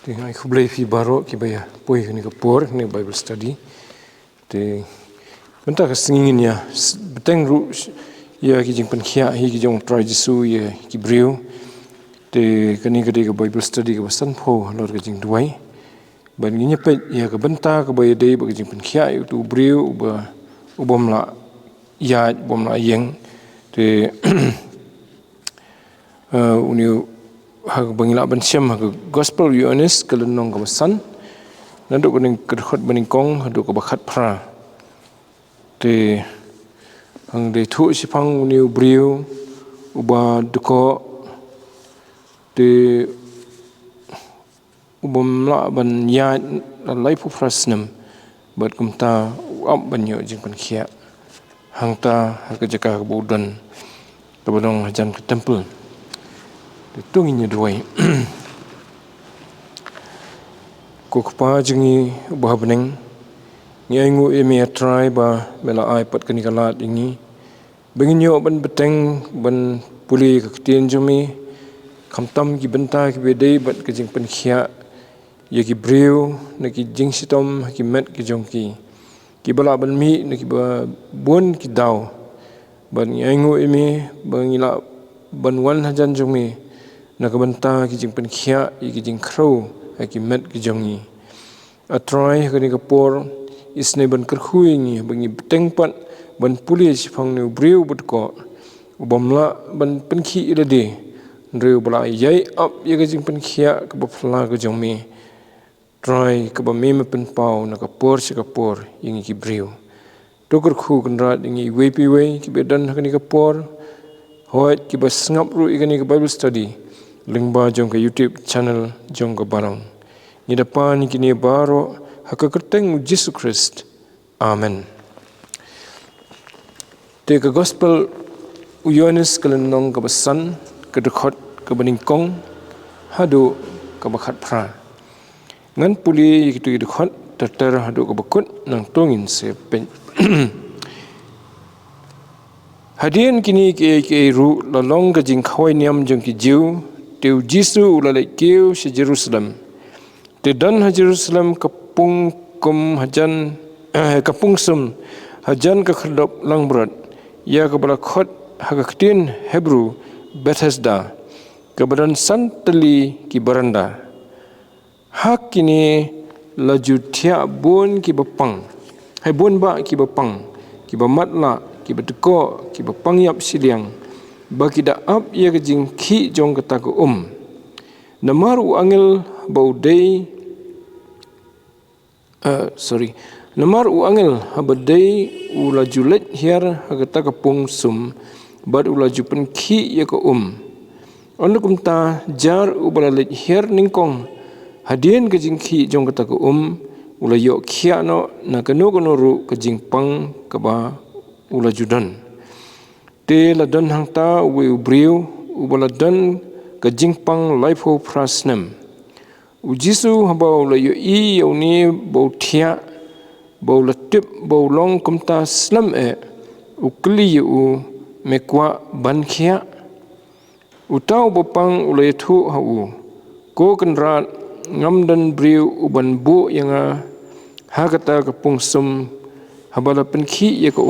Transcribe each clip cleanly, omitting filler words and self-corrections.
Dengan aku boleh pergi baru kita bayar poi ni kapur ni Bible study. Te bentar kesengingin ya beteng ru ya kijing penkhia hi kijong try Jesu ya kibriu. Te kani ke Bible study ke basan pho lor kijing duai. Ban nginya pe ya ke bentar ke bayar dei ba kijing penkhia itu briu ubom la ya bom la yeng te uniu hak bangila ban siam hak gospel Yohanes kelenong kawasan naduk kuning kedhot beningkong haduk ke bakat pra te hang de thu sipang uniu briu uba duko te ubom la ban ya lai pu prasnem bat kumta up banyo jing pan khia hang ta hak jaka budan kabadong hajan ke temple itu nginya duai ko kpa jingi bah beneng nyangu emi try ba mela ai pat kani kalat ingi benginyo ban beteng ban puli ka tien jumi khamtam ki benta ki bedei bat ka jing pen khia ye ki breu na ki jing sitom ki met ki jongki ki bala ban mi na ki ba bon ki daw ban nyangu emi bangila ban wan hajan jumi nak benta ki jing pen khia ki jing khro ki met ki jongi atrai kani kapor isne ban kerhui ni bangi tengpat ban pulis phang ne breu but ko ubamla ban pen khi ilade reu bala yai up ye ki jing pen khia ka bafla ka jongi trai ka ba meme pen pau na kapor si kapor ingi ki breu tokur khu kanrat ingi wepi we ki bedan kani kapor hoit ki bas ngap ru igani ka Bible study lingba jong ke YouTube channel jong ke barang. Ni depan ni kini baro hak kerteng Yesus Christ. Amen. Te ke gospel Yohanes kelenong ke besan ke dekat ke beningkong hadu ke bakat pra. Ngan puli itu dekat terter hadu ke bekut nang tongin se pen. Hadian kini ke ru lalong ke jing khawai niam jong ki jiu teu Jisu ulalai keu si Jerusalem. Te dan ha Jerusalem kapung kum hajan kapung sum hajan ke khadap lang berat. Ya ke bala khot ha ketin Hebrew Bethesda ke badan santeli ki baranda. Hak kini laju tia bon ki bapang. Hai bon ba ki bapang ki bamatla ki beteko ki bapang yap siliang. Bagi da up ia ke jing ki jong kata ke namaru angel bau dei namaru angel habadei ula julet hiar hagata ke pung sum bad ula jupen ki ia ke onukum ta jar ubala let hiar ningkong hadien ke jing ki jong kata ke ula yok khia no na kanu ru ke jing pang ke ba ula judan te la dan hang ta we ubriu ubala dan ke jingpang laifo prasnem ujisu habau la yo I yo ni bau thia bau la tip bau long kumta slam ukli u mekwa ban khia utau bopang ulai thu hau ko kenrat ngam dan briu uban bu yang hagata ke pungsum habala penkhi ye ke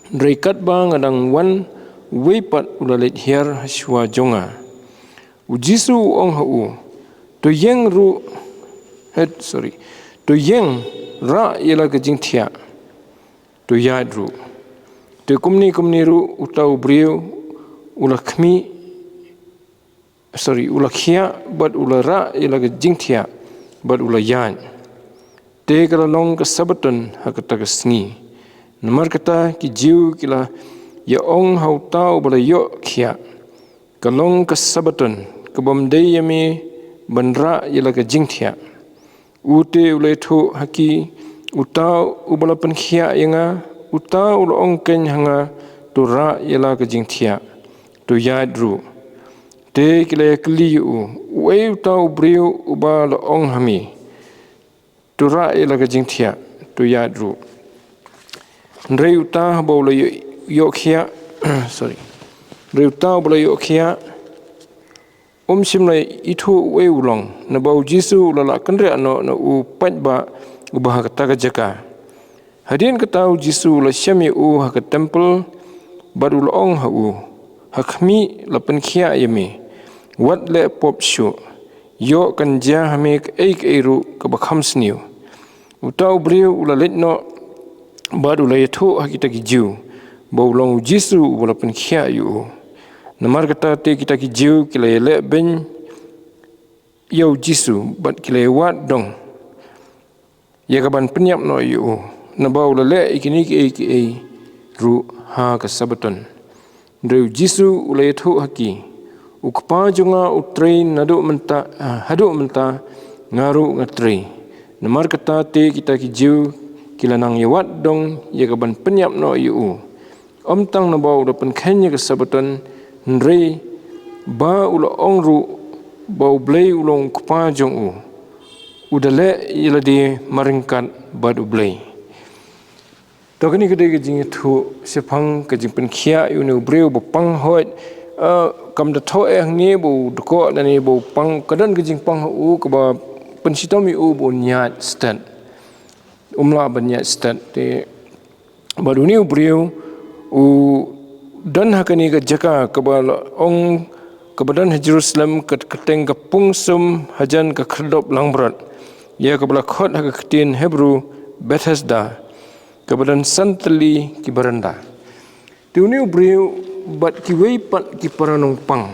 Reikat bang adang wan weipat ulalit hiar haswa jonga. Ujisu ong hau. To yang ra ialah kejing tia. To yad ru. To kumni ru utau briu ulah khia bad ulah ra ialah kejing tia bad ulah yad. Te kalalong kesabatan hakata kesengi. Nomor kata ki jiu kila ya ong hau tau bala yok khia kalong kesabatan kebamdei yami bandra yala ke jingthia ute ulai thu haki utau ubala pen khia yanga utau ul ong ken hanga tura yala ke jingthia tu yadru te kila kli u we utau briu ubala ong hami tura yala ke jingthia tu yadru Ndrei utah baula yok khia Riu tau bala yok kia simlai itu we ulong na bau Jisu lala kendre ano na u pat ba ubah kata jaka. Hadian ketau Jisu la syami u ha ke temple baru laong ha u hakmi la pen kia yemi wat le pop shu yo kan ja hame ek eru ke bakham sniu utau brio ula letno baru la yeto hakita ki jiu bau long Jisu wala pen kia yu namar kata te kita ki jiu kila le ben yo Jisu bat kila wat dong ya kaban penyap no yu na bau le ikini ki ru ha ka sabaton Riu Jisu ula yeto haki ukpa jonga utrei nadu menta hadu menta ngaru ngatrei namar kata te kita ki jiu kila nang yawat dong ya kaban penyap no yu tang na bau dapan kenya ka sabaton Nrei ba ula ongru bau blei ulong kupa jong u udale ila di maringkat bad ublei tokani kede ke jing thu sepang ke jing pen khia yu ne breu bo pang hoi kam da tho e ni bo ko na ni bo pang kadan ke jing pang u ka ba pen sitom u bo nyat stat umla ban nyat stat te baru ni breu u dan hakani ke jaka kebal ong kebadan Jerusalem keteng ke pungsum hajan ke kerdop langbrat ya kebala khot hak ketin Hebrew Bethesda kebadan santli ki baranda tiuni ubriu bat ki wei pat ki paranong pang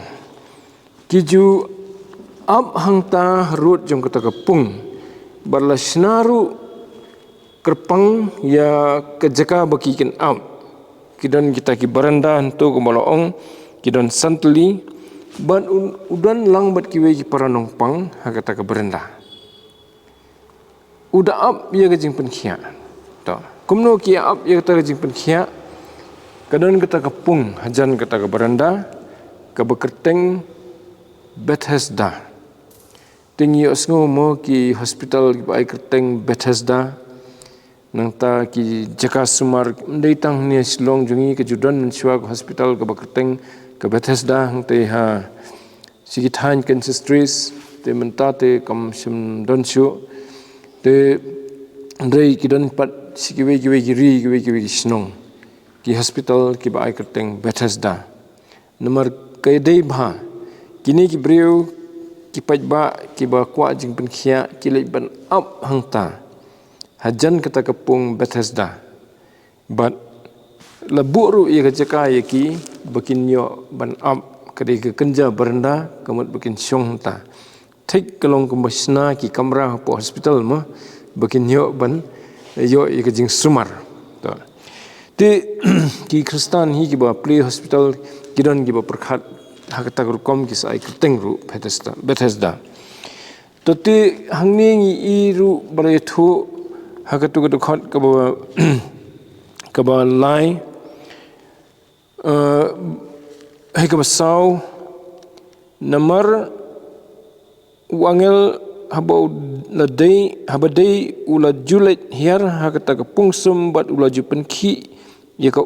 kiju ab hangta rut jong kata kepung barla sinaru kerpang ya ke jaka bakikin ab kidan kita ki baranda hantu kumalaong kidan santli ban udan lang bat kiwe ki paranong pang hakata ke baranda uda ap ya ke jing penkhia to kumno ki ap ya kata ke jing penkhia kadan kata kepung hajan kata ke baranda ke bekerteng Bethesda tinggi osngo mo ki hospital ki bai kerteng Bethesda nang ta ki jaka sumar ndai tang ni silong jungi ke judan mensuak hospital ke bakerteng ke Bethesda hang te ha sigitan cancer streets te menta te kam sim don shu te ndai ki don pat sikiwe kiwe ki snong ki hospital ki bai kerteng Bethesda nomor ke dei bha kini ki breu ki pat ba ki ba kwa jing pen khia ki le ban up hang ta hajan kata kepung Bethesda but laburu ia kejaka yaki bakin yo ban up kadi ke kenja baranda kamat bakin syong ta thik kalong kumbasna ki kamra po hospital ma bakin yo ban yo ia kejing sumar to te ki kristan hi ki ba play hospital kidan ki ba perkhat hakata kom ki sai keteng ru Bethesda to te hangni i ru bare thu hakatu katu khot kaba lai hai kaba sau namar wangel habau ladai habadai ula julet hiar hakata ka pungsum bat ula jupen ki ya ka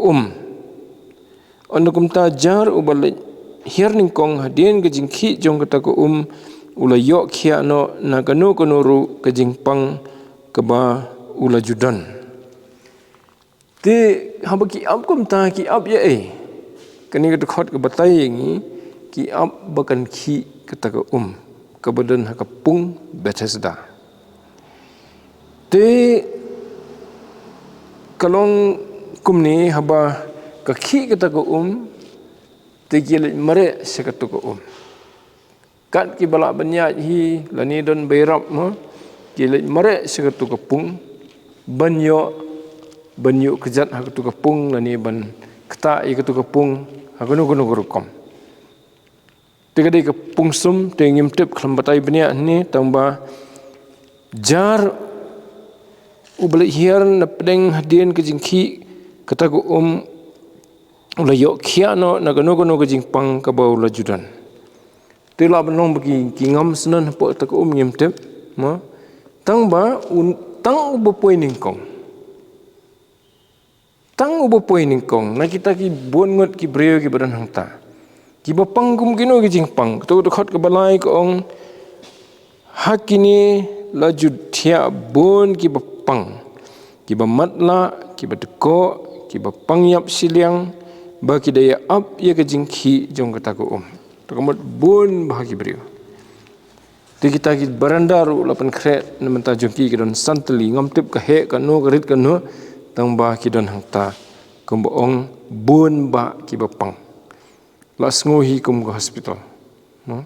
onakum ta jar ubalet hiar ning kong hadien ke jingki jong kata ka ula yok khia no na kanu ru ke jingpang kaba ula judan te habaki ab kum ta ki ab ya kani ka khot ka batai ngi ki ab bakan khi kata ka kabadan hakapung Bethesda te kalong kumni haba ka khi kata ka te gile mare sekatu ka kat ki bala banya hi lani don beirap ma gile mare sekatu ka pung banyo kejat hakatu ka pung lani ban kata ikatu ka pung hakunu gurukom tegade ka pungsum te ngimtep khambatai bania ni tamba jar ubale hiar na pedeng hadien ke jingki kata ko ula yok khiano na gano ke jingpang ka bau la judan te la benong bagi ki ngam senan po ta ko ngimtep ma tangba tang ubo poining kong tang ubo poining kong na kita ki bon ngot ki breo ki badan hangta Kiba pangkum kino ke jing pang. Tu khot ke balai ko ong hakini laju thia bon kiba pang. Kiba matla, kiba teko, kiba pangyap siliang bagi daya up ye ke jing khi jong kata ko Tu kamot bon bahagi beriu. Ti kita ki barandaru lapan kret nementa jongki ke don santeli ngamtip ke he ke no kerit ke no tang ba ki don hangta kumbo ong bon ba kiba pang. Las ngohi kum ke hospital. No?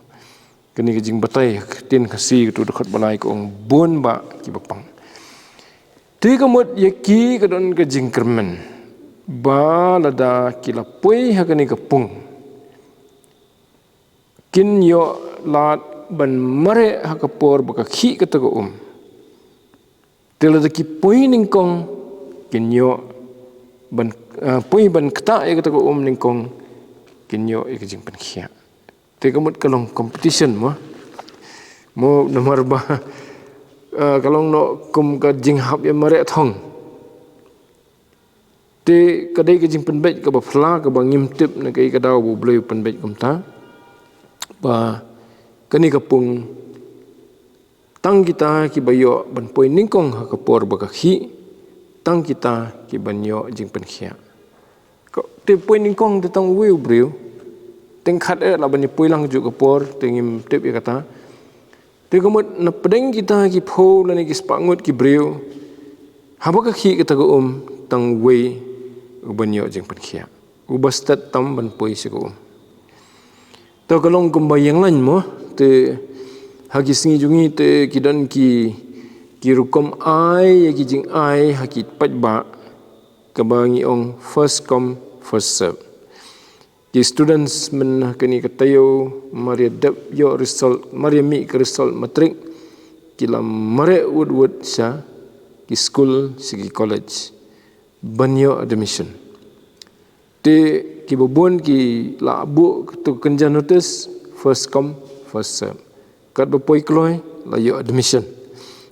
Kini kejing batai tin kasi tu dekat balai ko ong bon ba ki bapang. Ti kamut yaki kadon kejing kermen. Ba lada kila pui hakani kapung. Kin yo lat ban mare hakapor baka khi kata ko Tela da ki pui ningkong kin yo ban pui ban kata ya kata ko ningkong kinyo ikajing penkhia. Te kamut kalong competition mo nomor ba kalong no kum ka jing hap ya mare thong. Te kadai ka jing penbej ka ba phla ka ba ngimtip na kai ka daw bu bleu penbej kum ta. Ba kani kapung tang kita ki bayo ban poi ningkong ha kapor ba ka khi tang kita ki banyo jing penkhia. Ko te poi ningkong te tang weu breu teng khat la ban poi lang ju kapor tengim tip ya kata te komot na pedeng kita ki pho la ni ki spangut ki breu haba ka khi kita ko tang wei ubanyo jing penkhia ubastat tam ban poi se ko to kalong kumbayang lan mo te hagi singi jungi te kidan ki rukom ai ki jing ai hakit pat ba kabangi ong first come first serve. Ki students men kini katayo maria dep yo result maria mi ke result matrik kila mare wood sa ki school sigi college banyo admission. Te ki bobon ki la bu tu kenja notice first come first serve. Kat bopoi kloi la yo admission.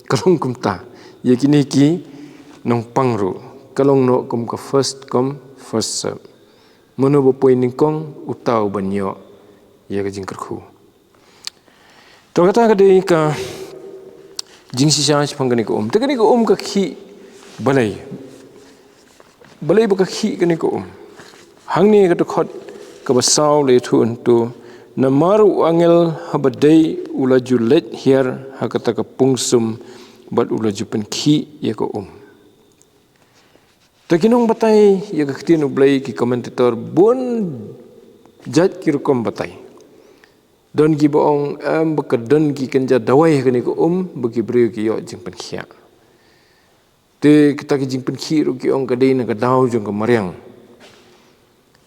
Kalong kumta ye kini ki nong pangru kalong no kum ka first come first serve. Mano bopoi ningkong utau banyo ye ka jingkerku. To kata ka dei ka jing si sha panggani ko te kani ko ka khi balai ba ka khi kani ko hangni ka to khot ka basau le thu untu na maru angel habadai ulaju let here hakata ka pungsum bat ulaju pen khi ye ko Takinong batay ya kaktin ublay ki komentator bon jat ki rukom batay. Don ki boong baka don ki kenja dawai kani ko bagi beriu ki yo jing penkhia. Te kita ki jing penkhi ru ki kadai na kadaw jong ka mariang.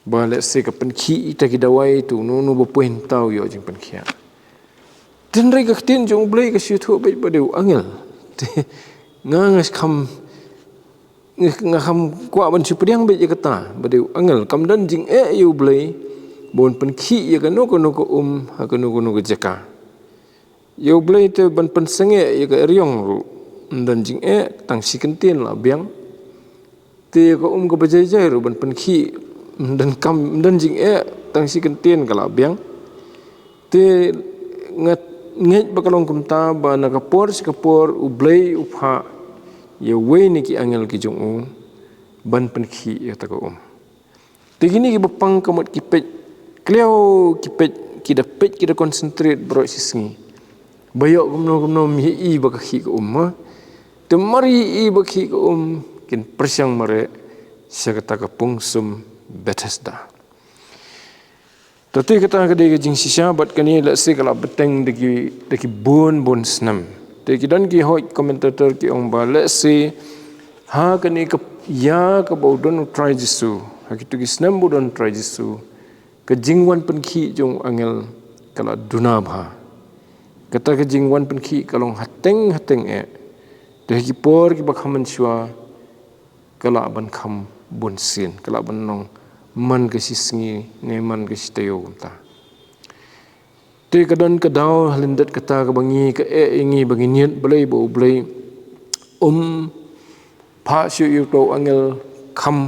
Ba let's say ka penkhi ita ki dawai tu no bo point tau yo jing penkhia. Tin rai kaktin jong ublay ka siu thu bai badeu angel. Te ngangas kam ngaham kwa ban superiang be kata badeu angel kamdan jing yu blai bon penkhi ya kano ha kano jaka yu blai te ban pensenge ya ka riong ru dan jing tang sikentien la biang te ko ko bajai ru ban penkhi dan kam dan jing tang sikentien ka la biang te nget bakalong kumta ba na kapor sikapor ublai upha ya wei ni ki angel ki jong ban penkhi ya ta ko Tegini ki bapang kamot ki pet kleo ki pet ki da pet ki da concentrate bro sisngi bayok gumno mi i ba khi ko te mari i ba khi ko kin persyang mare syakata ka pungsum Bethesda Tati kata ka de jing sisya bat kani la se kala beteng de ki bon snam te ki dan ki hoi commentator ki ong ba let's say ha kani ka ya ka bodon try jisu ha ki tu ki snam bodon try jisu ka jingwan penkhi jong angel kala dunabha kata ka jingwan penkhi kalong hateng te ki por ki bakhaman shwa kala ban kham bon sin kala ban nong man ka sisngi ne man ka sitayo ta te kadon kadaw halindat kata ka bangi ka ingi bangi niat blai bo blai pha shu yu to angel kham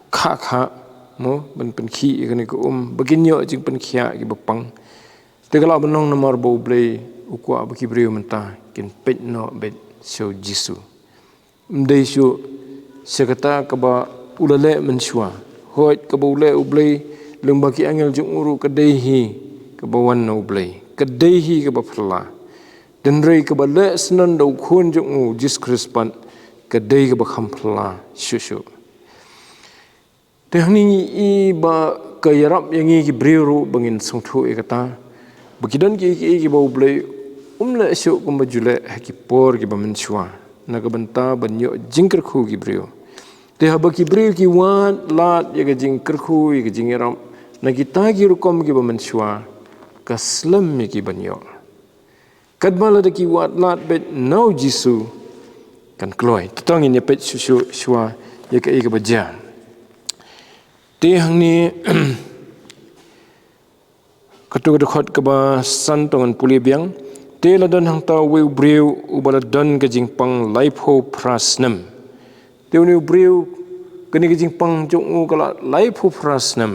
kha mo ban pen khi kan ko bagin yo jing pen khia ki bapang te kala benong nomor bo blei ukwa baki breu menta kin pet no bet so jisu mdei shu sekata ka ba ulale menshua hoit ka ba ule ublei leng baki angel jung uru ka dei hi ka ba wan no ublei ka dei hi ka ba phla den rei ka ba le snan do khun jung u jis krispan ka dei ka ba kham phla shu shu te hni I ba ka yarap yangi ki breu bangin songthu e kata bakidan ki ba ublei umla shu kum ba jule ki por ki ba menshua na ka banta banyo jingkar khu ki breu te haba ki breu ki wan lat ya ga jingkar khu ya ga jingiram na kita ki rukom ki ba menshua ka slam mi ki banyo kadbala de ki wat lat bet no jisu kan kloi tongin ya pet shu shua ya ka ba ja te hang ni katu khot ka ba san tongan puli biang te la don hang ta we breu ubala don ga jingpang life ho prasnam te uni breu kani ga jingpang jong u kala life ho prasnam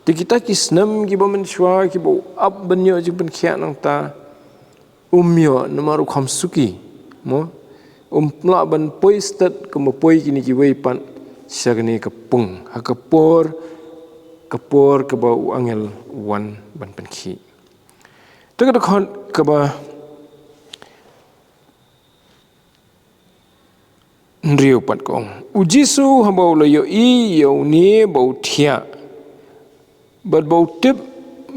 te kita kisnam ki ba men shwa ki bo ab banyo jingpan khia nang ta umyo namaru kham suki mo mla ban poi stat ka mo poi kini ki we pan sagani ka pung ha ka por ka ba angel wan ban pen khi te ka khon ka ba nriu pat kong ujisu habo lo yo I yo ni bo thia but bo tip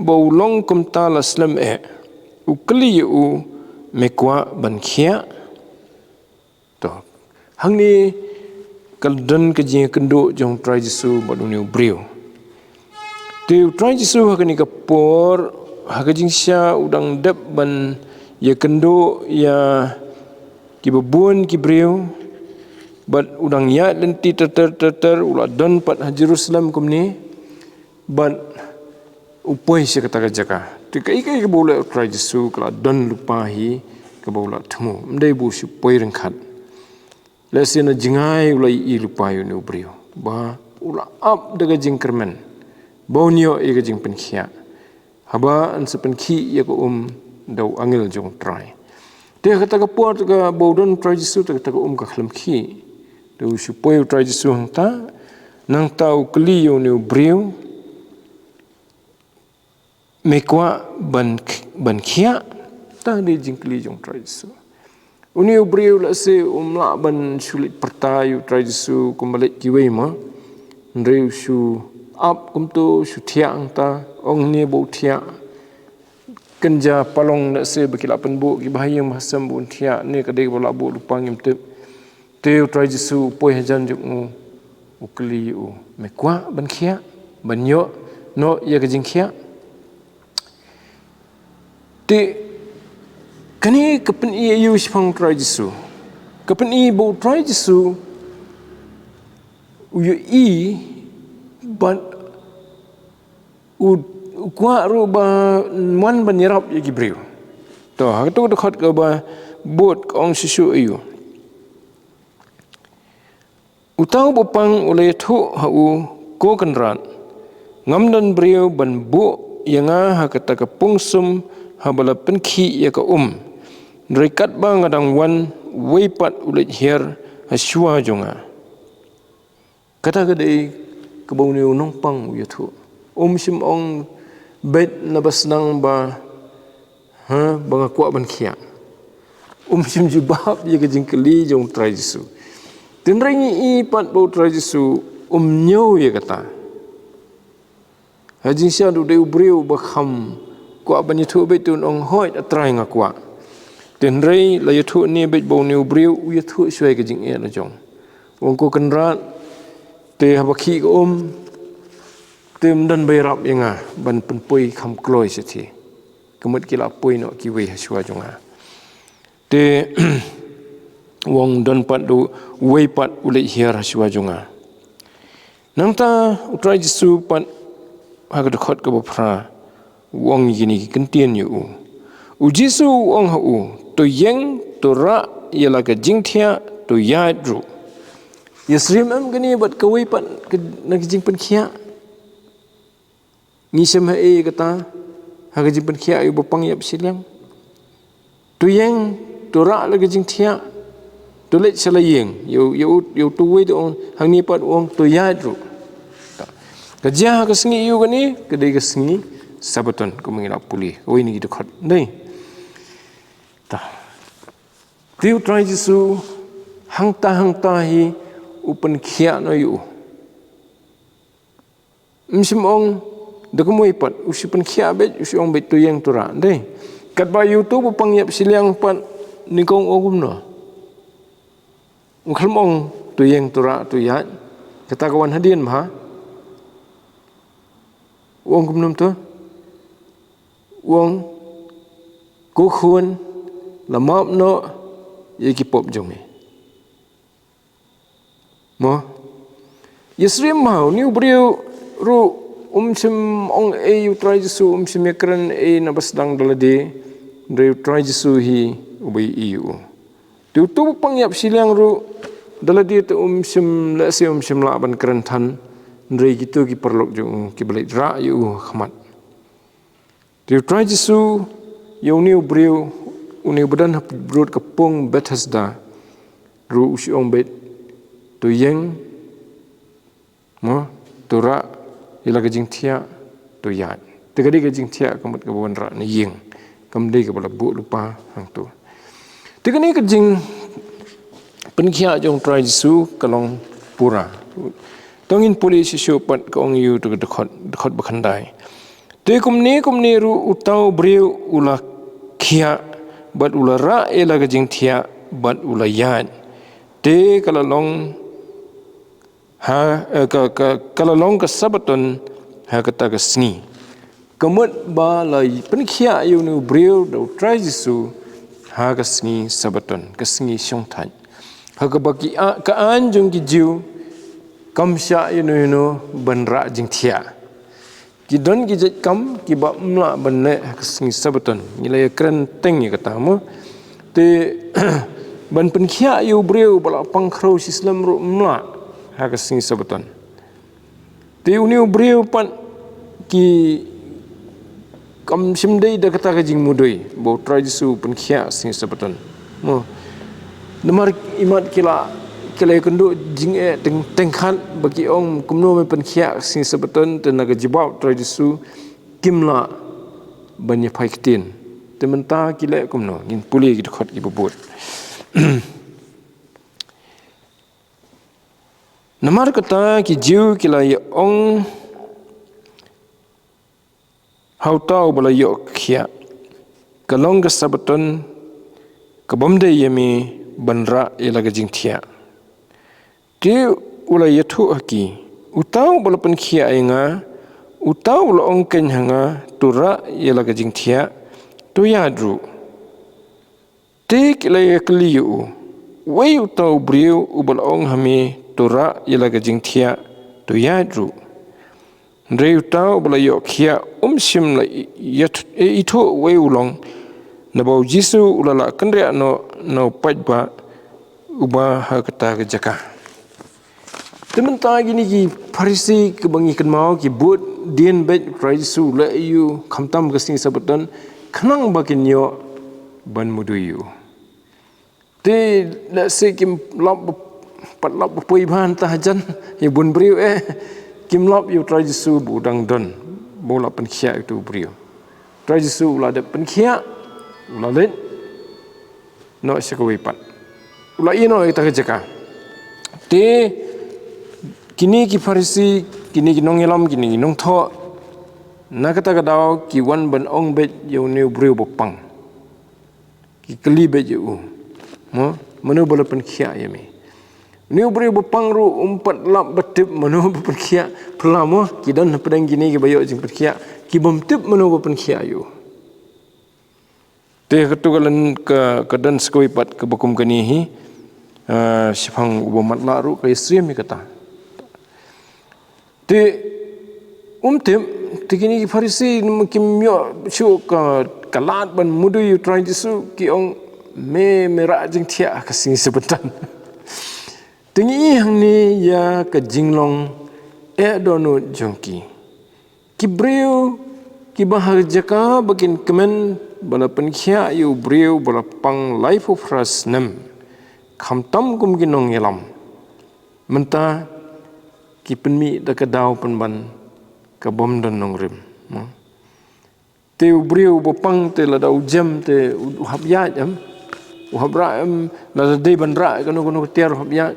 bo long kum ta la slam e ukli u mekwa ban khia to hangni kaldan ka je kendo jong try jisu ba du breu te try jisu ha ni ka por ha ka jing sha udang dep ban ya kendo ya ki babun ki breu but udang ya lenti ter ula don pat ha Jerusalem kumni but upoi se kata ka jaka te kai ka bole try jisu kala don lupa hi ka bola thmu mdei bu su poi reng khat lesena jingai ulai I lupa yu ne breu ba ula up daga jingkermen bonio e ga jingpen khia haba an sepen khi ya ko dau angel jong try te kata ka pot ka bodon try jisu te kata ka ka khlam khi de su poi try jisu hang ta nang tau kli yu ne breu mekwa ban khia ta de jingkli jong try jisu uni breu la se umla ban sulit pertayu try jisu kumbalik kiwe ma ndreu su up kumtu su thiang ta ong ne bo thia kenja palong na se bakila pen bu ki bahayam hasam bun thia ne ka de bola bu lupang im te try jisu poi hajan juk ukli u mekwa ban khia ban yo no ya ka jing khia te kani kapen I yu shpang try jisu kapen I bo try jisu u I but kwa ru ba man ban yarap ya gibreu to ha to khot ka ba bot ong sisu ayu utau bopang ulai thu ha u ko kanran ngamdan breu ban bu yanga ha kata ka pungsum ha bala pen khi ya ka rekat ba ngadang wan weipat ulai her ha shwa jonga kata ka dei ka bau ne nong pang u ya thu sim ong bet na basnang ba ha banga kwa ban khia sim jubab ya ka jingkli jong try jisu tinrangi I pat bo try jisu nyo ya kata hajing sia du de breu ba kham kwa ban thu bet tun ong hoi atrai nga kwa tinrai la ya thu ni bet bo ne breu u ya thu shwai ka jing e na jong ong ko kan rat te ha ba khi ko tem dan bayrap yanga ban pen poi kham kloi se thi kemut kila poi no ki we haswa jonga te wong don pat do we pat ule hier haswa jonga nangta utrai jisu pat ha ga khot ka phra wong yini ki kentien yu u jisu wong ha u to yeng to ra yala ka jingthia to ya dru yasrim am gani bat ka we pat na jing pen khia ngisem kata haga jing penkhia yu bopang yap silang tu yang tu ra lagi jing thia tu let salayeng yu tu we on hang ni pat ong tu ya ru kerja ke sengi yu gani kedai ke sengi sabaton ko mengilap pulih oi ni gitu khat nei ta tiu try jisu hang ta hi upen khia no yu msim ong dekumoi pat usipen khia bet usi ong bet tu yang tu ra dei kat ba yu tu bopang yap silang pat nikong ogum no ungkhalmong tu yang tu ra tu ya kata kawan hadian mah uang kumnum tu uang ku khun lamap no ye ki pop jong mo yesrim mau ni brio ru sim ong yu try jisu sim yakran na basdang dalade re try jisu hi ubai iu tu tu pang yap silang ru dalade tu sim la se sim la ban kran than re gitu ki perlok jong ki balik ra yu khmat tu try jisu yu ni brio uni badan brod kapung Bethesda ru usi ong bet tu yang mo tu ra ila ka jing thia tu ya te ka di ka jing thia kamat ka bon ra ni yeng kam dei ka bala bu lupa hang tu te ka ni ka jing penkhia jong try jisu kalong pura tongin polisi shu pat ka ong yu tu dekhot bakhandai te kum ni ru utau breu ula khia bat ula ra ela ka jing thia bat ula yan te kalalong kalalong ka sabaton ha kata ka sngi kamut ba lai penkhia yu nu breu do try jisu ha ka sngi sabaton ka sngi syong than ha ka baki ka an jong ki jiu kam sha yu nu ban ra jing thia ki don ki jet kam ki ba mla ban le ka sngi sabaton nilai kran teng ni kata mo te ban penkhia yu breu bala pangkhro islam ru mla ha ka sngi sabaton te uni breu pan ki kam simdei da kata ka jing mudoi bo try jisu penkhia sngi sabaton mo namar imat kila kendo jing tengkhan bagi ong kumno me penkhia sngi sabaton tenaga jibau try jisu kimla banya paikitin tementa kila kumno ngin puli gitu khot ki bubut namar kata ki jiu kila ya ong hau tau bala yo khia kalong ga sabaton kabamde yemi banra ila ga jing thia ti ula yathu haki utau bala pen khia ainga utau bala ong ken hanga tura ila ga jing thia tu yadru ti kila ya kliu wei utau briu ubal ong hami tura ila ga jing thia tu yadru Ndrei utau bala yo khia sim la itu wei ulong na bau jisu ulala kandre no pajba uba ha kata ke jaka tementa gini ki farisi ke bangi kan mau ki but dien bet jisu la yu khamtam ke sing sabaton khnang bakin yo ban mudu yu te la se kim lap pat lap pui ban tajan ye bun briu kimlap yu try jisu budang don bola penkhia itu brio try jisu ula de penkhia ula len no sekawi pat ula ino ita kejaka te kini ki farisi kini ki nong elam kini ki nong tho na kata kadau ki wan ban ong bet yu ne brio bopang ki keli bet yu mo menu bola penkhia yemi ni beri bopang ru umpat lap betip manu berperkia pelamo kidan pedang gini ke bayo jing perkia ki bomtip manu berperkia yu te ketugalan ke dan sekoi pat ke bokum kani hi sipang ubamat la ru ke istri mi kata te umtip tikini ki farisi kim yo chu ka kalat ban mudu yu try jisu ki ong merak jing thia ka sing sebentan Tengi hang ni ya ke jinglong dono jongki. Kibriu kibaharjaka bakin kemen bala penkhia yu briu bala pang life of rasnem khamtam kum ginong yelam menta ki penmi da kadau penban ka bom dan nong rim te briu bopang te la dau jam te hab ya jam hab ra la de ban ra ka no ter hab ya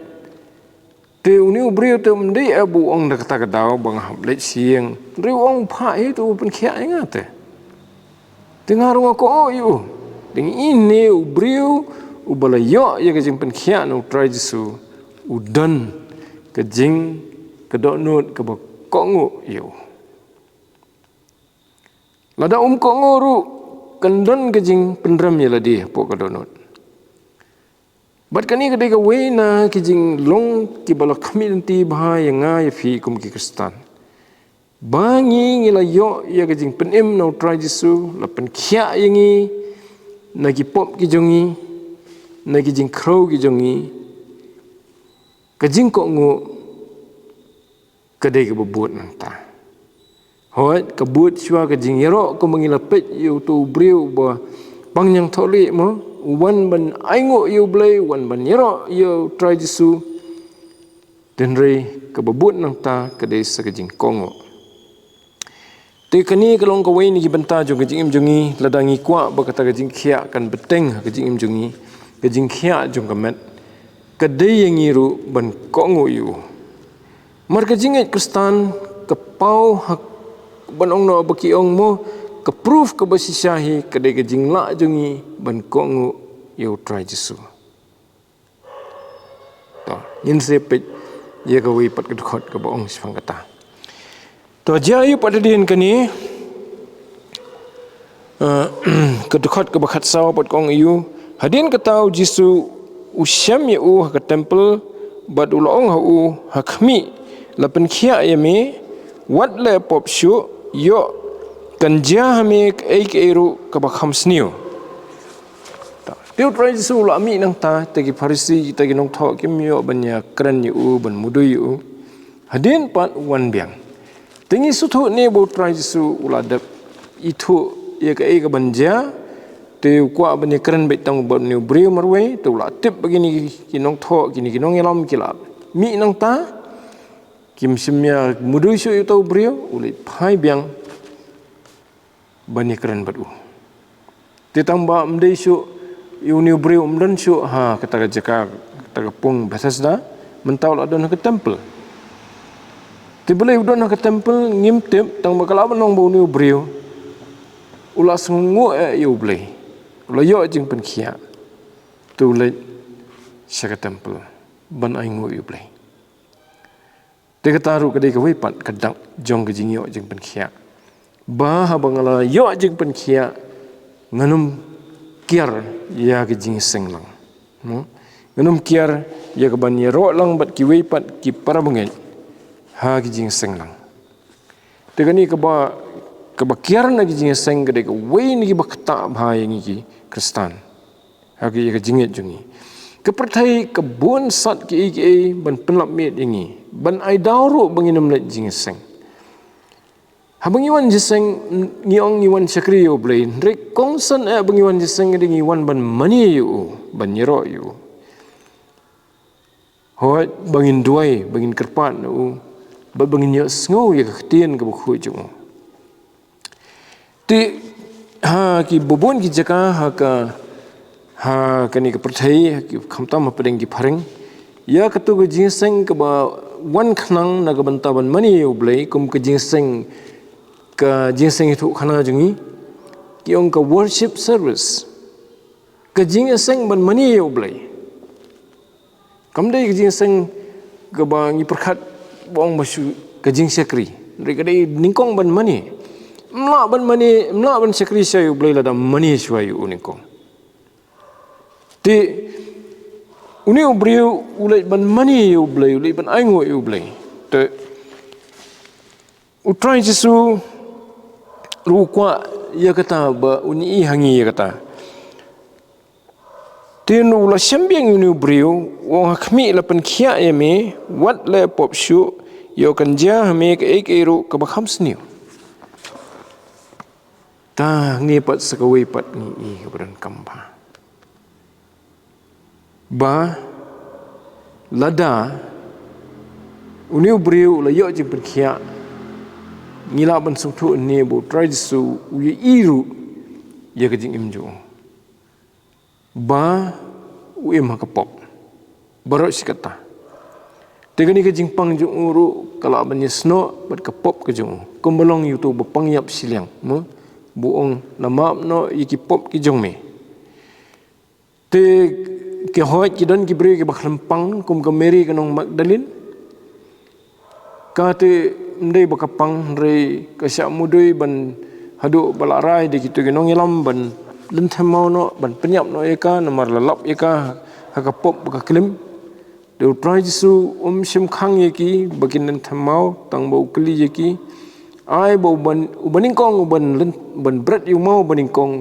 te uni briu te mde abu ong da kata kadau bang hab le sieng riu ong pha itu penkhia ngate dengar ko yu ding ini briu ubala yo ya ke jing penkhia no try jisu udan ke jing ke donut ke kongu yu lada kongu ru kendon ke jing pendram ya ladi po ke donut bat kani ke de wena ke jing long ki bala community bahaya ngai fi kum ki kristan bangi ngila yo ya ke jing penim no try jisu la penkhia yangi nagi pop ki jongi nagi jing crow ki jongi ke jing ko ngu ke de ke bubut nanta hoi ke but shwa ke jing yero ko mangila pet yu tu briu ba bang yang tholi mo wan ban aingo yu blai wan ban yero yu try jisu den re ke bubut nanta ke de sa ke jing kongo te kani kalong ka wain ki banta jo ke jing jongi ladangi kwa ba kata ke jing khia kan beteng ke jing jongi ke jing khia jong kamet ke de yang iru ban kongo yu mar ke jing kristan ke pau hak ban ong no baki ong mo ke proof ke basisyahi ke de ke jing la jongi ban kongo yu try jisu to yin se pe ye ka wi pat ke khot ke ba ong sifang kata to jayu pada din kani kedekhat ke bakat saw pat kong yu hadin ketau jisu usyam ya ke temple bad ulong hu hakmi lapen khia yame wat le pop shu yo kanja hame ek eru ke bakham sniu tiu trai jisu la mi nang ta tegi farisi tegi nong tho kim yo banya kran yu ban mudu yu hadin pat wan biang tingi sutu ni bo try jisu uladap itu ya ke banja te kwa bani keren bet tang bon ni bri marwe tu la tip begini kinong tho kini kinong elam kilap mi nang ta kim simya mudu su itu bri uli phai biang bani keren batu te tamba mdei su uni bri umdan su ha kata jaka kata pung Bethesda mentau la don ke temple boleh udon ke temple ngimtip tang bakal nong bau ni briu ula sungu yu boleh ula yo jing penkhia tu le syaka temple ban aingu yu boleh te kataru ke de ke wipat kadang jong ke jing yo jing penkhia ba bangala yo jing penkhia nganum kiar ya ke jing senglang nganum kiar ya ke ban yero lang bat ki wipat ki para bungai ha kijing seng lang tegani ke ba kiar na kijing seng ke de we ni ba khata bha yang ki kristan ha ki ke jinget jungi ke perthai ke bon sat ki ban penlap met yangi ban ai dauro banginam le jing seng ha bangiwan jiseng ngiong ngiwan sakri yo blai rek kongsan bangiwan jiseng de ngiwan ban mani yu ban yero yu hoi bangin duai bangin kerpat nu babangin yo sngo ya ketien ke bukhu jung ti ha ki bobon ki jaka ha kani ke perthai ki khamtam padeng ki phareng ya katu ke jingseng ke ba wan khnang na ke bantaban mani yo blai kum ke jingseng itu khana jungi ki ong ka worship service ke jingseng ban mani yo blai kamdai ke jingseng ke ba ngi perkhat bong masu kajing sekri mereka dai ningkong ban mani mla ban sekri sayu blai la da mani swayu unikong ti uni ubriu ulai ban mani yu blai ulai ban aingo yu blai te utrai jisu rukwa ya kata ba uni hangi ya kata tinu la syambiang uni ubriu wong hakmi la pen khia yame wat le pop shu yo kan ja hame ke ek eru ke bakham sniu ta ngi pat sakawai pat ngi keberan kampa ba lada uniu beriu la yo je berkhia ngila ban sungthu ni bo try su uye iru ya kajing imju ba uem hakapop barot sikata tegani kajing pang ju uru kala ban sno bat kapop kajung kombolong youtube pang yap siliang mo buong nama no yiki pop ki jong me te ke hoit ki don ki bre ki bakhlampang kum ka meri kanong magdalin ka te ndai bakapang re ka sya mudui ban hadu balarai de kitu ginong ilam ban lenthemau no ban penyap no eka nomor lalap eka hakapop baka klim de try su shim khang yeki bakin lenthemau tang bau kli yeki ai bau ban ubaning kong ban bret yu mau baning kong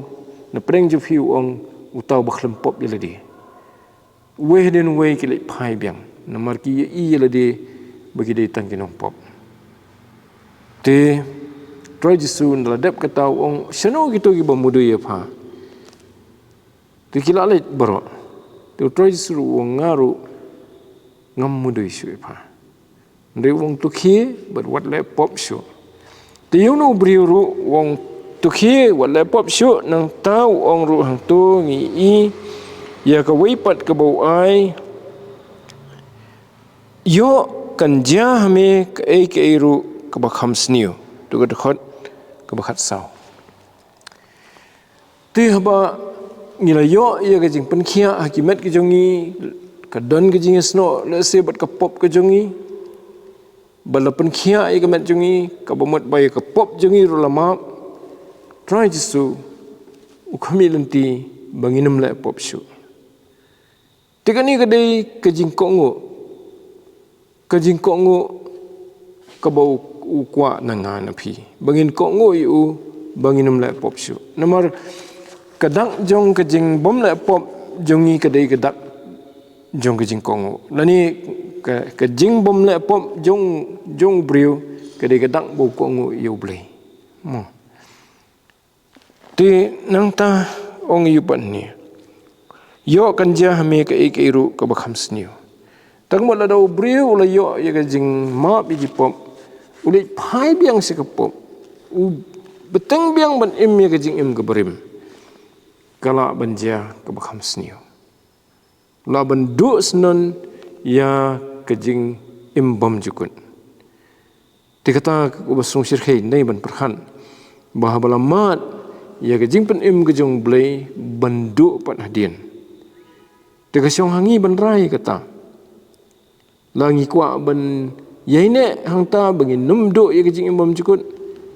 na preng ju fiu ong utau bakhlempop yeladi weh den weh kile phai biang namar ki i yeladi bagi dei tang kinong pop te try jisu ndadap katau ong seno gitu ki bamudu ye pha te kila le baro te try jisu ong ngaru ngam mudu isu pha ndai wong tu khi but what le pop show te yono briuru wong tu khi what le pop show nang tau ong ru hang tu ngi i ya ka wei pat ka bau ai yo kan ja hame ka ei ka ru ka ba kham sniu tu ka khot ka ba khat sau ti haba ngila yo ya ka jing pen khia hakimat ki jongi ka don ka jing sno le se bat ka pop ka jongi balapan khia ai ka met jongi ka bomot bai ka pop jongi ru lama try jisu ukhami lenti banginum le pop shu tikani ka dei ka jing kongo ka bau ukwa nanga na phi bangin kongo yu banginum le pop shu nomor kadang jong ka jing bom le pop jongi ka dei ka dak jong ka jing kongo lani ka jing bom le pop jong brio ka dei ka dak bau kongo yu blei mo ti nang ta ong yu pan ni yo kan ja hame ka ek iru ka bakham sniu tang mo la do brio la yo ya ka jing ma bi ji pop uli phai biang se ka pop u beteng biang ban im ya ka jing im ka berim kala ban ja ka bakham sniu la ban du snon ya ka jing im bom jukun ti kata ku basung sir khei nei ban perhan bahabala mat ya ka jing pen im ka jong blei ban du pat hadien te siong hangi ban rai kata langi kwa ban yaine hangta bangin numdo ye kijing imbam jukut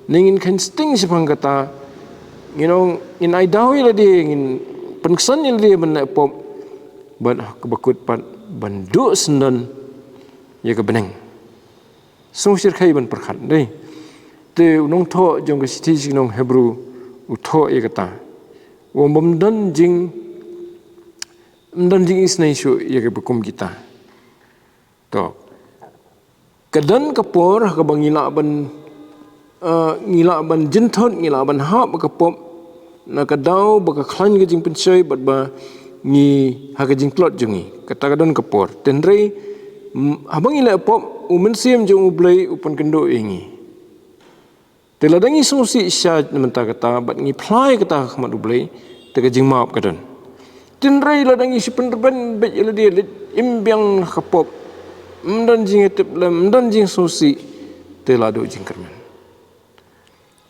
ningin kan sting sipang kata in ai dawi la de ngin pensan il de ban pop ban kebakut pat bandu sendan ye ka beneng sung sir khai ban perkhat dei te unong tho jong ka sithi jinong hebru u tho ye kata wom bam dan jing isnai shu ya ke bukum kita to kadan kapor ka bangila ban jinthon ngila ban ha ka pop na ka dau ba ka khlan ke jing pensoi bat ba ni ha ka jing klot jungi kata kadan kapor tenrei abang ila pop umen sim jong ublei upon kendo ingi teladangi susi sya menta kata bat ngi plai kata khmat ublei te ka jing maap kadan tinrai la dangi si penderban bet la dia imbiang kapop mdan jing etep lam mdan jing sosi te la do jing kerman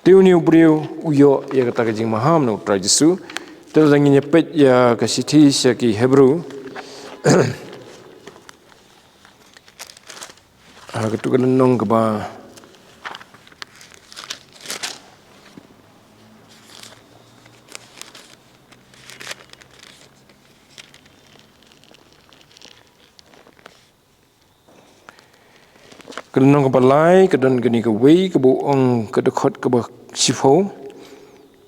teuni brio uyo ya kata jing maham no trajisu te dangi nyepet ya kasiti syaki hebru ketukan nong ke ba kenong kapalai kedan geni ke wei ke boong ke dekhot ke ba sifo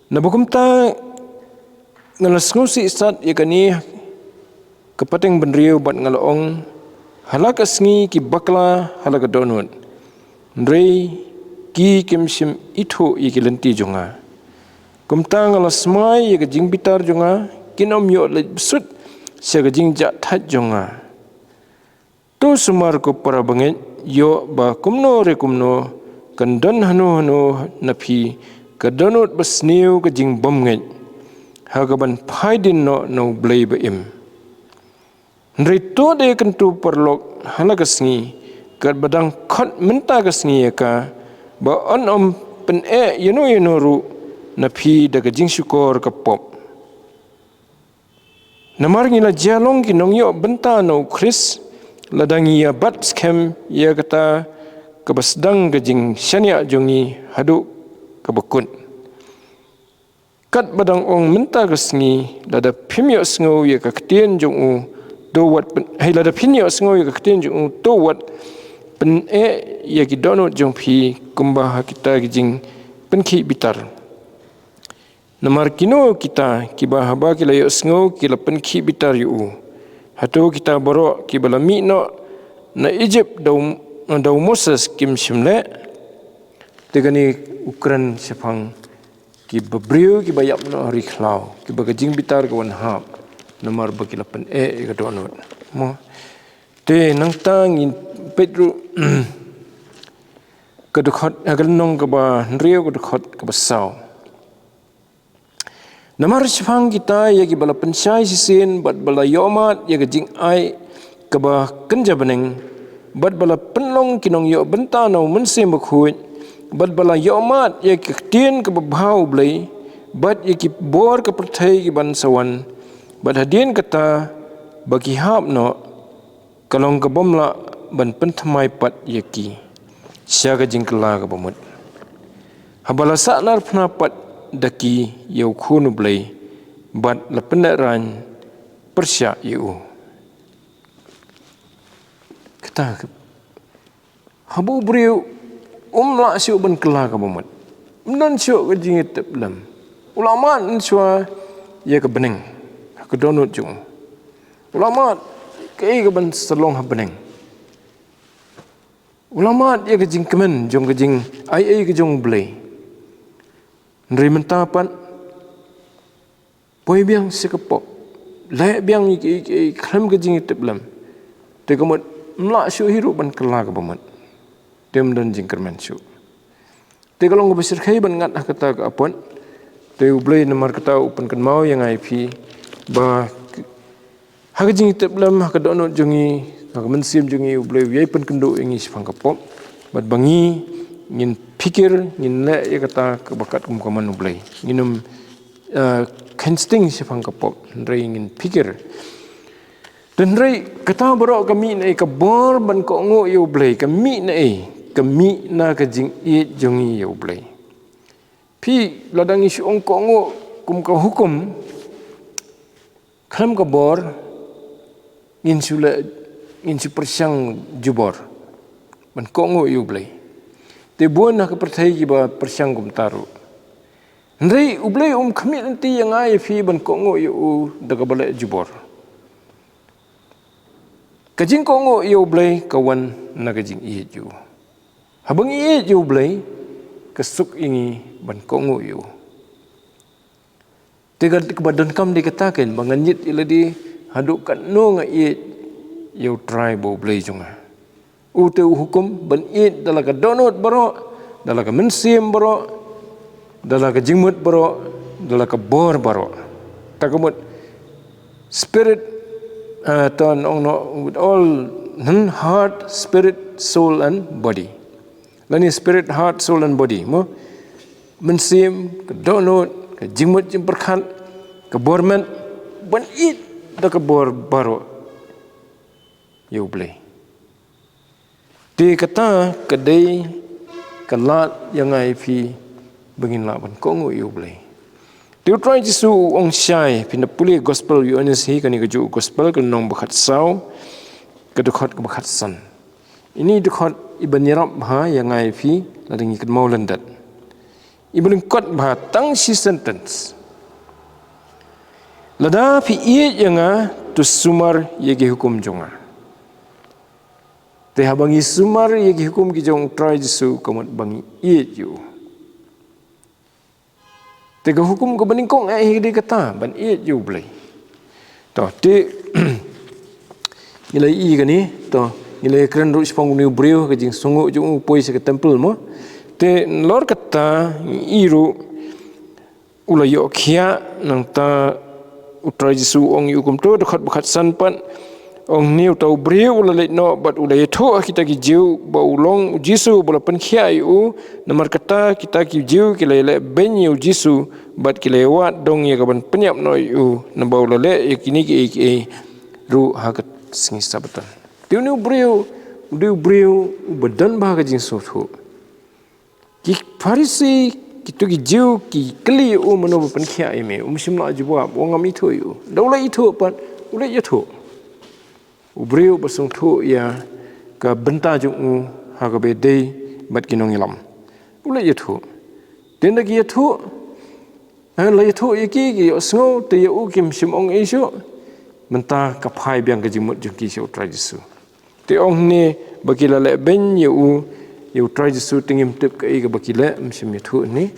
na bokum ta ngalas ngusi sat ya kani kepateng benriu bat ngalaong halak asngi ki bakla halak donut ndrei ki kimsim itho iki lenti jonga Kumta ngala smai ye jing bitar jonga kinom yo le besut se jing ja that jonga. Tu sumar ko para banget yo ba kumno re kumno kandan hanu hanu napi kadonot basniu jing bomnget hagaban phaidin no blay ba im. Nrito de kentu perlok halagasngi kat badang khot menta gasngi ka ba on pen yenu ru na phi daga jing syukor ka pop. Namar ngila jalong ki nong yo benta no Chris ladangi ya bat scam ya kata kabasdang ga jing syania jongi hadu kabakun. Kat badang ong menta gasngi lada phimyo sngo ya ka ktien jong u do wat hay lada phimyo sngo ya ka ktien jong u do wat pen ya ki dono jong phi kumba kita jing penki bitar. Namar kino kita kiba haba kila yo sngo kila penki bitar yu. Hatu kita borok kibala mi no na Egypt daw Moses kim shimle tegani Ukraine sepang kiba brio kiba yap no hari khlau kiba gajing bitar kawan hap namar bakila pen ka donot mo te nang tang in Pedro kadukhat agal nong kaba nrio kadukhat kaba saw. Namar sepang kita ya kibala pensai sisin bat bala yomat ya gajing ai kaba kenja beneng bat bala penlong kinong yo benta no mensim bakhuit bat bala yomat ya kitien kaba bhau blai bat ya ki bor ka perthai ki ban sawan bat hadien kata bagi hap no kalong ka bomla ban penthamai pat ya ki sia gajing kala ka bomut habala saknar pnapat daki yau khunu blai bat lapenaran persya yu kata habu brio la siu ban kala ka bomat nan siu ka jingit teplam ulama nan swa ya ka beneng ka donut jung ulama kai ka ban salong ha beneng ulama ya ka jing kemen jong ka jing ai ka jong blai nri mentapan poi biang sekepok lai biang klam ke jing teblam te komot mla syu hiru ban kala ka bamat tem dan jing kermen syu te kalong ko besir khai ban ngat kata ka apon te ublei namar kata upan kan mau yang ai phi ba ha ke jing teblam ha ka donot jungi ha ka mensim jungi ublei yai pan kendo ingi sifang ka pop bat bangi ngin pikir ngin le ya kata kebakat kumkaman ublai nginum kensting sifang kapop ndrei ngin pikir dan ndrei kata borok kami nai ka bor ban ko ngo yo ublai kami nai kami na ka jing i jongi yo ublai pi ladang isu ong ko ngo kum ka hukum klam ka bor ngin sula ngin si persyang jubor ban ko ngo yo ublai te buan nak percaya kiba persyangkum taru. Ndrei ublei kami nanti yang ai fi ban kongo yu daga balai jubor. Kajing kongo yu ublei kawan na kajing iye ju. Habang iye ju ublei kesuk ini ban kongo yu. Tegar kebadan kam dikatakan banganjit iladi hadukan no nga iye yu try bo ublei jonga. Ute hukum ban it dalaga donut baro dalaga mensim baro dalaga jingmut baro dalaga bor baro takamut spirit ton ongno with all heart spirit soul and body lani spirit heart soul and body mo mensim ke donut ke jingmut jimperkhan ke bormen ban it dalaga bor baro you play di kata kedai kelat yang ai fi bengin laban kongo yu blai dia try jisu ong syai pina puli gospel yu anis hi kani keju gospel kan nong bakhat sau kedukhat ke bakhat san ini dukhat iban yarap ha yang ai fi lading ikut mau landat ibn kot bah tang si sentence lada fi ie yang tu sumar yegi hukum jonga te habangi sumar yegi hukum ki jong try jisu komot bangi iet yu Tega hukum ke beningkong dia kata ban iet you boleh. Toh ti nilai i kan ni toh nilai keren ru spong ni brio ke jing sungu jung poi se ke temple mo. Te lor kata i ru ulai yo khia nang ta utrai jisu ong yu kum to dekat bekat san pan ong niu tau brio ulai no bat ulai tho kita ki jiu ba ulong jisu bola pen khia yu namar kata kita ki jiu ki le ben yu jisu bat ki lewat dong ya kaban penyap no yu namba ulai kini ki ru hakat singi sabatan tiu ni brio badan ba ka jing so tho ki farisi kitu ki jiu ki kli mano pen khia ime simla jwa ngam itho yu daula itho pan ulai ya tho brio basung tho ya ka benta jung ha ka be dei bat kinong ilam ulai ya tho den da ki ya tho la ya tho ki sngo te ya u kim sim ong isu menta ka phai biang ka jimut jung ki so tra jisu te ong ne bakila le ben you try jisu tingim tip ka ga bakila msim ya tho ni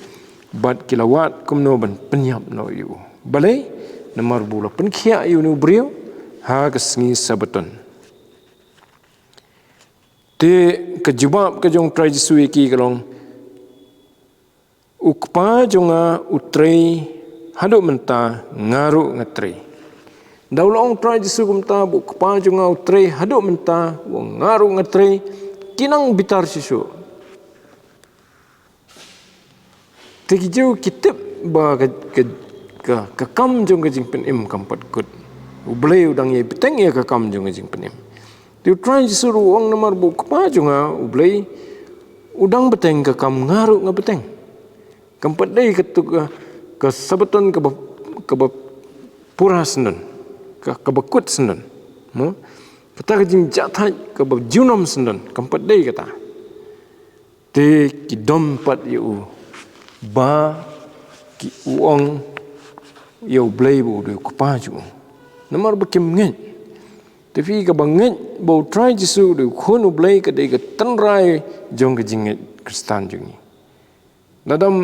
bat kilawat kumno ban penyap no you balai namar bula pen khia you nu brio ha kesngi sabaton te kejubab ke jong try jisu ki kalong ukpa jonga utrei hadu menta ngaru ngatri daulong try jisu kumta bu ukpa jonga utrei hadu menta ngaru ngatri kinang bitar sisu tegi jauh kitip ba ka kam jong ka jing pen im kampat kut ublei udang ye beteng ye ka kam jong ka jing pen im tu try jisuru ong namar bu kapa jonga ublei udang beteng ka kam ngaru nga beteng kampat dei ka sabaton ka pura senen ka bakut senen mo pata ka jing jathai ka junam senen kampat dei kata te ki dompat yu ba ki uong yo blay bo de kupa ju namar bakim ngen te fi ka bangen bo try jisu de khonu blay ka de ka tanrai jong ka jinget kristan jungi nadam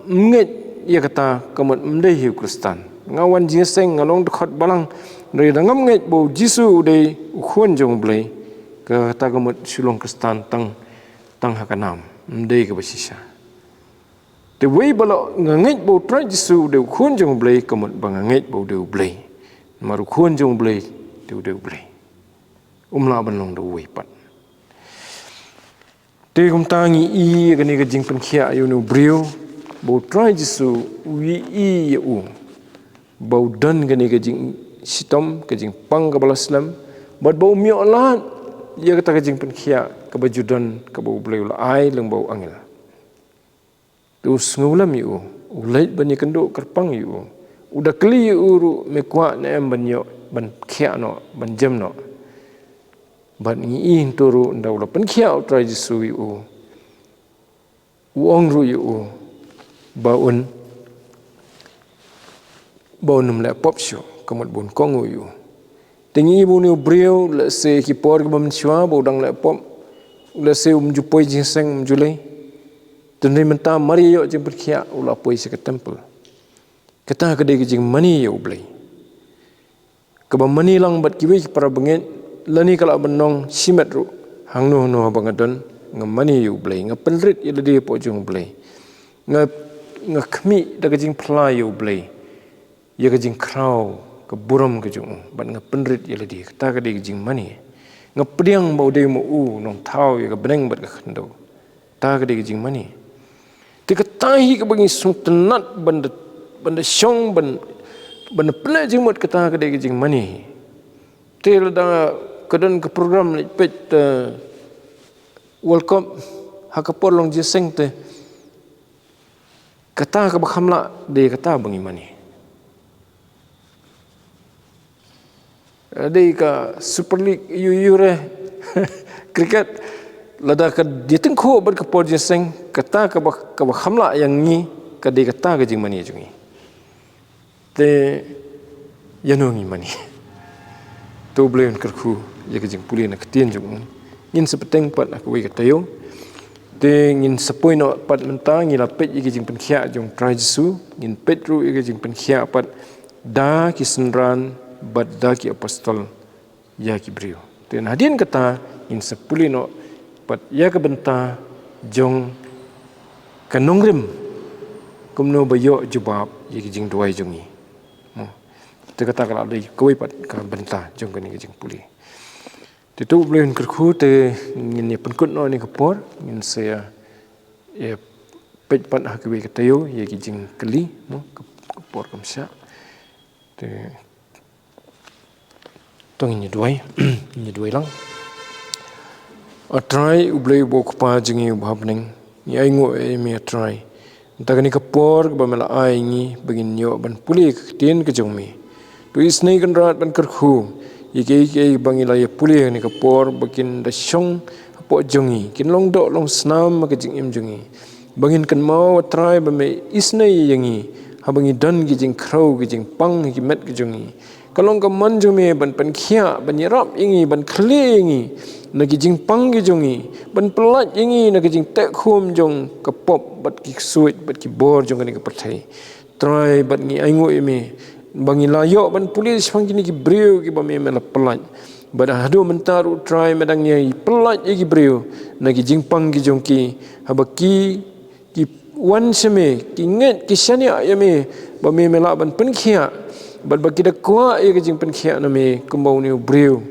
nget ya kata kamat mdei hiu kristan ngawan jingseng ngalong dekat balang dari dangam nget bo jisu de khon jong blay ka ta kamat sulong kristan tang hakanam mdei ka basisa te wei balo ngangit bo try jisu de khun jong blai kamut bangangit bo de blai maru khun jong blai de blai umla banong de wei pat te kum tangi i gani ga jing pen khia yu nu brio bo try jisu wi i u bo dan gani ga jing sitom ga jing pang ga balaslam bat bo mi olat ya kata ga jing pen khia ka bajudan ka bo blai la ai leng bo angel us ngulam yu ulait bani kendo kerpang yu udah kli yu ru mekwa ne banyo ban khia no ban jem no ban ngi in turu ndaula pen khia tra jisu yu uong ru yu baun num le pop show kamot bon kongu yu tingi bu ni brio le se ki por bam chwa bo dang le pop le se jupoi jinseng julai tunai menta mari yo jing berkhia ula poi se ke temple kata ke de jing mani yo blai ke ba mani lang bat kiwi para benget lani kala benong simet ru hangno no bangadon ngam mani yo blai nga penrit ye de po jung blai nga khmi da ke jing phla yo blai ye ke jing kraw ke buram ke jung bat nga penrit ye de kata ke de jing mani nga pdiang bau de mo nong thau ye ke beneng bat ke khndo ta ke de jing mani diketahui ke bagi sung tenat benda syong benda pelak jimut kata ke dia jing mani tel da kedan ke program pet World Cup hakapor long jeseng te kata ke bakhamla dia kata bangi mani ada ka Super League yu re kriket lada ka diting ko ber ka por jeseng kata ka hamla yang ni ka de kata ka jing mani jungi te yanongi mani to bleun kerku ya ka jing puli na ketien jung ngin sepeteng pat aku wi ka tayo te ngin sepoi no pat menta ngi lapet igi jing penkhia jong trai Jesu ngin Petru igi jing penkhia pat da ki senran bat da ki apostol ya ki brio te hadin kata ngin sepuli no pat ya ka benta jong kanongrim kumno bayo jubab igi jing duai jongi te kata kala dei koi pat ka benta jong kan igi jing puli Titu boleh kerku te ngin penkut no ni kapor ngin saya pej pat hakwi katayo ye kijing keli mo kapor kamsya te tong ni duai ni duai lang try ublei bo kpa jingi bhabning ni aingo me try tagani kapor ba mela ai ngi begin yo ban puli tin ke jongmi tu isnei kan rat ban kerku Ike bangila ya puli ni kapor bakin da syong po jongi kin long do long snam ma jing im jongi bangin kan mau try ba me isnai yangi ha bangi dan gi jing krau gi jing pang gi met gi jongi kalong ka man jome ban pan khia ban yarap ingi ban khle ingi na gi jing pang gi jongi ban pelat ingi na gi jing tek khum jong ka pop bat ki suit bat ki bor jong ni ka pathai try bat ngi aingo eme bangi layo ban pulis pangkini ki brio ki bami mela pelat bada hadu mentaru try medang nyai pelat ki brio nagi jingpang ki jongki habaki ki wan seme ki nget ki shania yame bami mela ban penkhia bad baki da kwa ki jing penkhia na me kumbau ni brio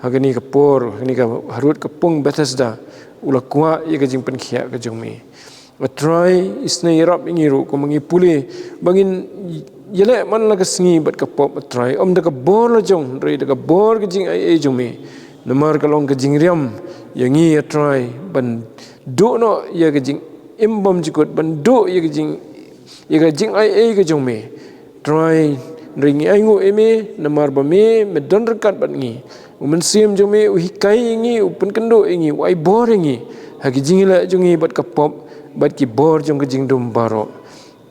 hagani ka por hagani ka harut ka pung Bethesda ula kwa ki jing penkhia ka jongme try isna irap ingiru ko mangi puli bangin yele man la kasngi bat ka pop try da ka bor la jong rei da ka bor ka jing ai jong me namar ka long ka jing riam yangi try ban do no ya ka jing imbam jikot ban do ya ka jing ai ka jong me try ring ai ngo eme namar ba me don rekat bat ngi umen sim jong me hikai ngi upun kendo ngi wai bor ngi ha ki jing la jong bat ka pop bat ki bor jong ka jing dum baro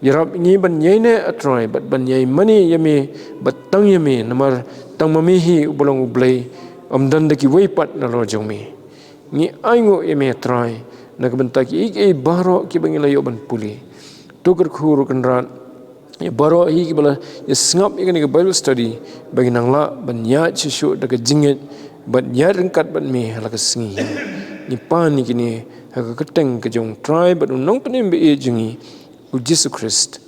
Yarap ini ban yai ne atrai bat ban yai mani yame bat tang yame namar tang mamihi ubolong ublay amdan daki weipat na lo jongme ni aingo yame atrai nak bentak ik baro ki bangilayo ban puli tuker khuru kanran ya baro hi ki bala ya sngap ikani Bible study bagi nangla ban ya chisu daga jingit bat ya rengkat bat me halaka singi ni pan ni kini ha keteng ke jong trai bat unong penim be jingi Yesus Kristus.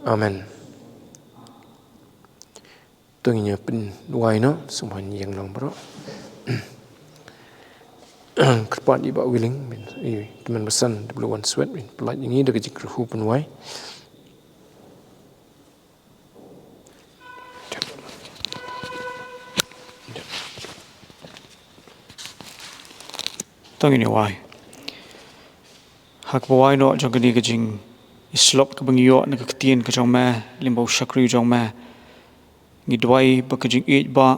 Amen. Tungnya pen waino sumhan yang long bro. Kerpat di bawah willing teman pesan di beluan sweat pelat ini dah kejik kerhu pen wai. Tung ini wai. Hak bawai no jong kini kejing islop ke bangyo na kaktian ke jong ma limbau syakri jong ma ngi dwai ba kejing ba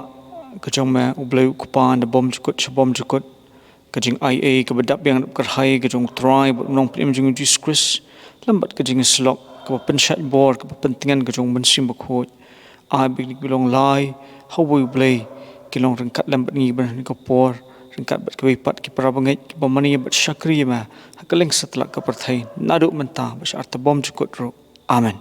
ke jong ma ublau kupan da bom jukut kejing IA ke bedap yang kerhai ke jong try nong pim jong Jesus Christ lambat kejing islop ke pensat bor ke pentingan ke jong bensim bakut ai big bilong lai how we play kilong rengkat lambat ngi ban ko por rengkat bat ke pat ki parabangai ki pamani bat syakri ma hakaleng setelah ke perthai naduk mentah besar tebom jukut ro amen